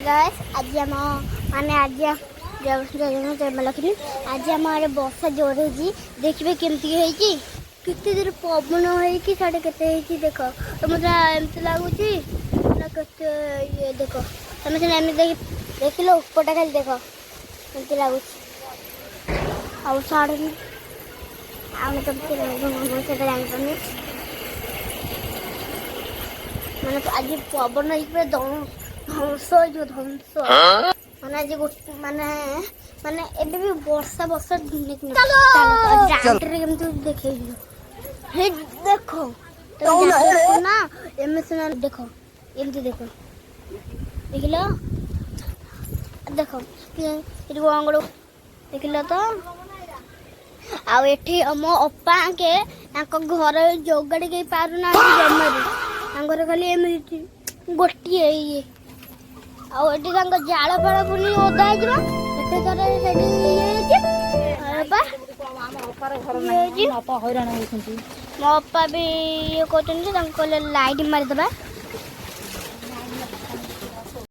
guys आज हम माने आज लखनी आज आम आड़े वर्षा जोर हो देखिए केमती है कितने दूर पवन हो साढ़े के देख तो मतलब एमती लगुच ये देख तुम से देख लो उपरटा खाली देख एमती लगुच आड़े आम कमती जानपारे मैंने आज पवन ध्वंस जो ध्वंस माने आज माने माने एबे भी वर्षा वर्षा देखे हे देखो तो ना एमे देखो एमती देखो देखिलो देखो ये अंगड़ देखिलो तो आ एठी मो अप्पा के घर जोगाड़ी के पारुना जमारी खाली एमती गोटे ये आठी जाल फाड़ पुणी ओदा मो अप्पा भी ये कहते लाइट मारिदे